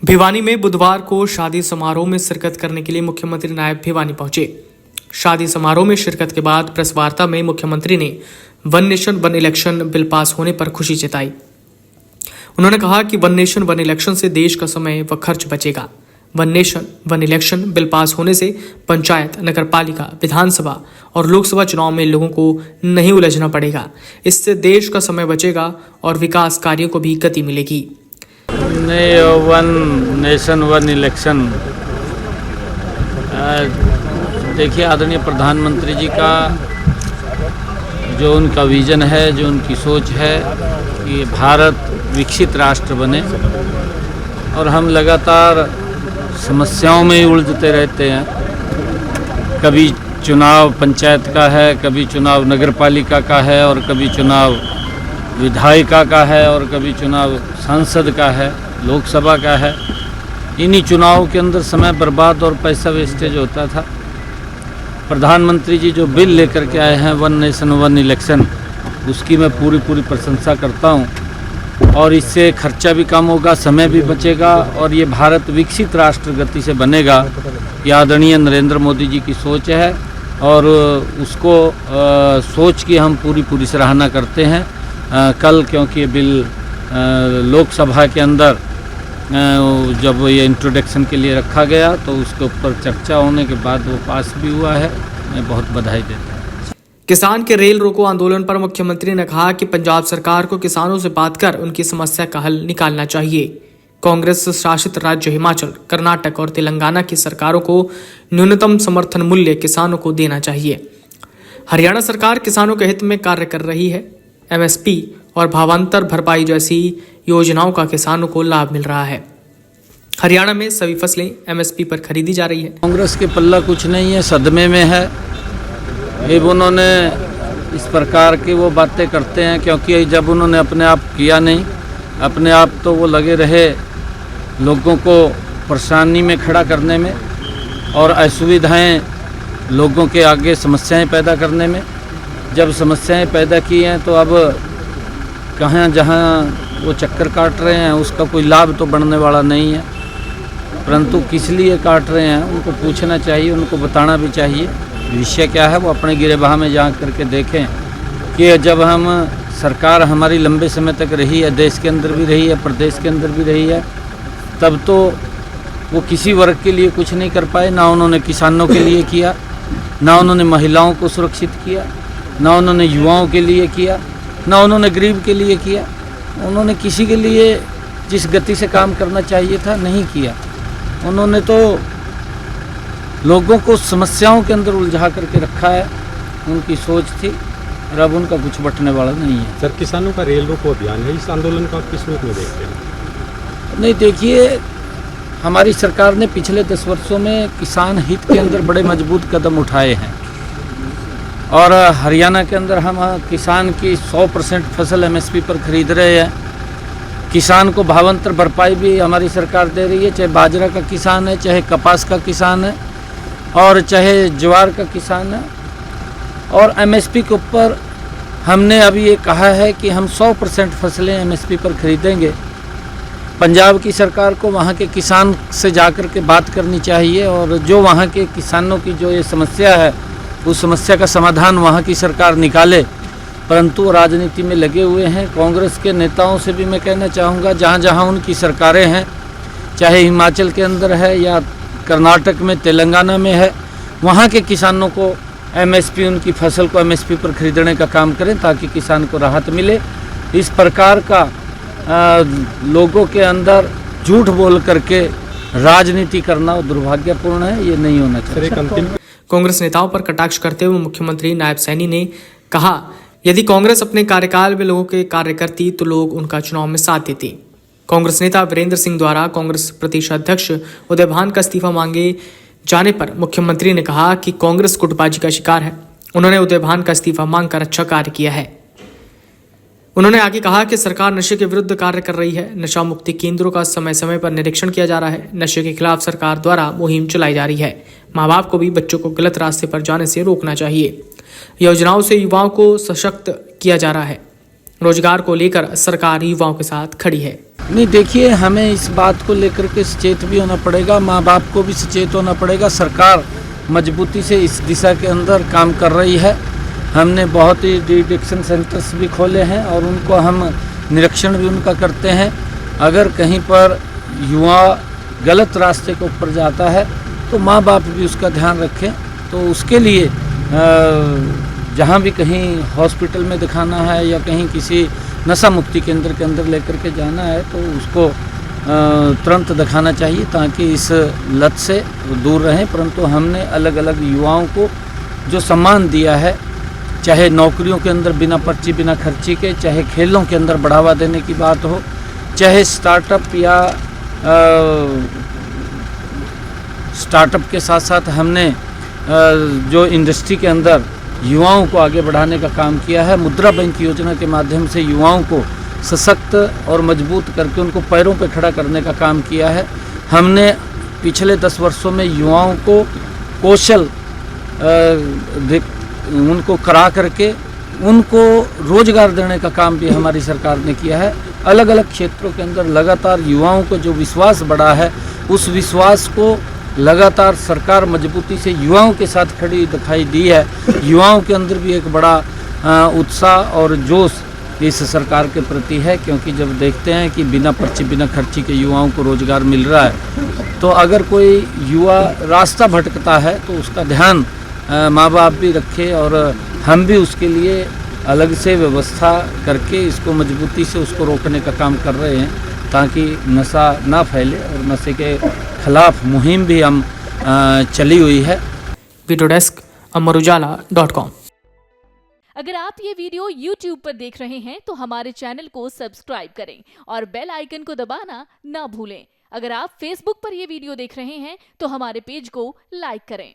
भिवानी में बुधवार को शादी समारोह में शिरकत करने के लिए मुख्यमंत्री नायब भिवानी पहुंचे। शादी समारोह में शिरकत के बाद प्रेस वार्ता में मुख्यमंत्री ने one nation one election bill pass होने पर खुशी जताई। उन्होंने कहा कि वन नेशन वन इलेक्शन से देश का समय व खर्च बचेगा। One nation one election bill pass होने से पंचायत, नगरपालिका, विधानसभा और लोकसभा चुनाव में लोगों को नहीं उलझना पड़ेगा। इससे देश का समय बचेगा और विकास कार्यों को भी गति मिलेगी। नहीं, वन नेशन वन इलेक्शन, देखिए आदरणीय प्रधानमंत्री जी का जो उनका विजन है, जो उनकी सोच है कि भारत विकसित राष्ट्र बने, और हम लगातार समस्याओं में ही उलझते रहते हैं। कभी चुनाव पंचायत का है, कभी चुनाव नगरपालिका का है, और कभी चुनाव विधायिका का है, और कभी चुनाव सांसद का है, लोकसभा का है। इन्हीं चुनाव के अंदर समय बर्बाद और पैसा वेस्टेज होता था। प्रधानमंत्री जी जो बिल लेकर के आए हैं वन नेशन वन इलेक्शन, उसकी मैं पूरी प्रशंसा करता हूं। और इससे खर्चा भी कम होगा, समय भी बचेगा, और ये भारत विकसित राष्ट्र गति से बनेगा। ये आदरणीय नरेंद्र मोदी जी की सोच है, और उसको सोच की हम पूरी सराहना करते हैं। कल क्योंकि ये बिल लोकसभा के अंदर जब ये इंट्रोडक्शन के लिए रखा गया, तो उसके ऊपर चर्चा होने के बाद वो पास भी हुआ है। मैं बहुत बधाई देता हूँ। किसान के रेल रोको आंदोलन पर मुख्यमंत्री ने कहा कि पंजाब सरकार को किसानों से बात कर उनकी समस्या का हल निकालना चाहिए। कांग्रेस शासित राज्य हिमाचल, कर्नाटक और तेलंगाना की सरकारों को न्यूनतम समर्थन मूल्य किसानों को देना चाहिए। हरियाणा सरकार किसानों के हित में कार्य कर रही है। एमएसपी और भावांतर भरपाई जैसी योजनाओं का किसानों को लाभ मिल रहा है। हरियाणा में सभी फसलें एमएसपी पर खरीदी जा रही है। कांग्रेस के पल्ला कुछ नहीं है, सदमे में है। ये उन्होंने इस प्रकार की वो बातें करते हैं क्योंकि जब उन्होंने अपने आप किया नहीं, अपने आप तो वो लगे रहे लोगों को परेशानी में खड़ा करने में और असुविधाएं लोगों के आगे समस्याएं पैदा करने में। जब समस्याएं पैदा की हैं तो अब कहाँ जहाँ वो चक्कर काट रहे हैं उसका कोई लाभ तो बढ़ने वाला नहीं है, परंतु किस लिए काट रहे हैं उनको पूछना चाहिए, उनको बताना भी चाहिए विषय क्या है। वो अपने गिरेबान में जा करके देखें कि जब हम सरकार हमारी लंबे समय तक रही है, देश के अंदर भी रही है, प्रदेश के अंदर भी रही है, तब तो वो किसी वर्ग के लिए कुछ नहीं कर पाए। ना उन्होंने किसानों के लिए किया, ना उन्होंने महिलाओं को सुरक्षित किया, ना उन्होंने युवाओं के लिए किया, ना उन्होंने गरीब के लिए किया। उन्होंने किसी के लिए जिस गति से काम करना चाहिए था नहीं किया। उन्होंने तो लोगों को समस्याओं के अंदर उलझा करके रखा है, उनकी सोच थी, और अब उनका कुछ बटने वाला नहीं है। सर, किसानों का रेल रोको अभियान है, इस आंदोलन का आप किस रूप में देखते हैं? नहीं, देखिए हमारी सरकार ने पिछले 10 वर्षों में किसान हित के अंदर बड़े मजबूत कदम उठाए हैं, और हरियाणा के अंदर हम किसान की 100% फसल एमएसपी पर खरीद रहे हैं। किसान को भावांतर भरपाई भी हमारी सरकार दे रही है, चाहे बाजरा का किसान है, चाहे कपास का किसान है, और चाहे ज्वार का किसान है। और एमएसपी के ऊपर हमने अभी ये कहा है कि हम 100% फसलें एमएसपी पर खरीदेंगे। पंजाब की सरकार को वहाँ के किसान से जाकर के बात करनी चाहिए, और जो वहाँ के किसानों की जो ये समस्या है उस समस्या का समाधान वहाँ की सरकार निकाले। परंतु राजनीति में लगे हुए हैं। कांग्रेस के नेताओं से भी मैं कहना चाहूँगा, जहाँ जहाँ उनकी सरकारें हैं, चाहे हिमाचल के अंदर है या कर्नाटक में, तेलंगाना में है, वहाँ के किसानों को एमएसपी, उनकी फसल को एमएसपी पर खरीदने का काम करें ताकि किसान को राहत मिले। इस प्रकार का लोगों के अंदर झूठ बोल करके राजनीति करना दुर्भाग्यपूर्ण है, ये नहीं होना चाहिए। कांग्रेस नेताओं पर कटाक्ष करते हुए मुख्यमंत्री नायब सैनी ने कहा, यदि कांग्रेस अपने कार्यकाल में लोगों के कार्य करती तो लोग उनका चुनाव में साथ देते। कांग्रेस नेता वीरेंद्र सिंह द्वारा कांग्रेस प्रदेश अध्यक्ष उदय भान का इस्तीफा मांगे जाने पर मुख्यमंत्री ने कहा कि कांग्रेस गुटबाजी का शिकार है। उन्होंने उदय भान का इस्तीफा मांगकर अच्छा कार्य किया है। उन्होंने आगे कहा कि सरकार नशे के विरुद्ध कार्य कर रही है। नशा मुक्ति केंद्रों का समय समय पर निरीक्षण किया जा रहा है। नशे के खिलाफ सरकार द्वारा मुहिम चलाई जा रही है। माँ बाप को भी बच्चों को गलत रास्ते पर जाने से रोकना चाहिए। योजनाओं से युवाओं को सशक्त किया जा रहा है। रोजगार को लेकर सरकार युवाओं के साथ खड़ी है। नहीं, देखिए, हमें इस बात को लेकर के सचेत भी होना पड़ेगा, माँ बाप को भी सचेत होना पड़ेगा। सरकार मजबूती से इस दिशा के अंदर काम कर रही है। हमने बहुत ही डिटेक्शन सेंटर्स भी खोले हैं और उनको हम निरीक्षण भी उनका करते हैं। अगर कहीं पर युवा गलत रास्ते के ऊपर जाता है तो माँ बाप भी उसका ध्यान रखें। तो उसके लिए जहाँ भी कहीं हॉस्पिटल में दिखाना है या कहीं किसी नशा मुक्ति केंद्र के अंदर लेकर के जाना है तो उसको तुरंत दिखाना चाहिए ताकि इस लत से दूर रहें। परंतु हमने अलग अलग युवाओं को जो सम्मान दिया है, चाहे नौकरियों के अंदर बिना पर्ची बिना खर्ची के, चाहे खेलों के अंदर बढ़ावा देने की बात हो, चाहे स्टार्टअप या स्टार्टअप के साथ साथ हमने जो इंडस्ट्री के अंदर युवाओं को आगे बढ़ाने का काम किया है। मुद्रा बैंक योजना के माध्यम से युवाओं को सशक्त और मजबूत करके उनको पैरों पर खड़ा करने का काम किया है। हमने पिछले 10 वर्षों में युवाओं को कौशल उनको करा करके उनको रोजगार देने का काम भी हमारी सरकार ने किया है। अलग अलग क्षेत्रों के अंदर लगातार युवाओं को जो विश्वास बढ़ा है, उस विश्वास को लगातार सरकार मजबूती से युवाओं के साथ खड़ी दिखाई दी है। युवाओं के अंदर भी एक बड़ा उत्साह और जोश इस सरकार के प्रति है, क्योंकि जब देखते हैं कि बिना पर्ची बिना खर्ची के युवाओं को रोजगार मिल रहा है, तो अगर कोई युवा रास्ता भटकता है तो उसका ध्यान माँ बाप भी रखे और हम भी उसके लिए अलग से व्यवस्था करके इसको मजबूती से उसको रोकने का काम कर रहे हैं ताकि नशा ना फैले। और नशे के खिलाफ मुहिम भी हम चली हुई है। वीडियो डेस्क अमरउजाला.com। अगर आप ये वीडियो YouTube पर देख रहे हैं तो हमारे चैनल को सब्सक्राइब करें और बेल आइकन को दबाना ना भूलें। अगर आप Facebook पर ये वीडियो देख रहे हैं तो हमारे पेज को लाइक करें।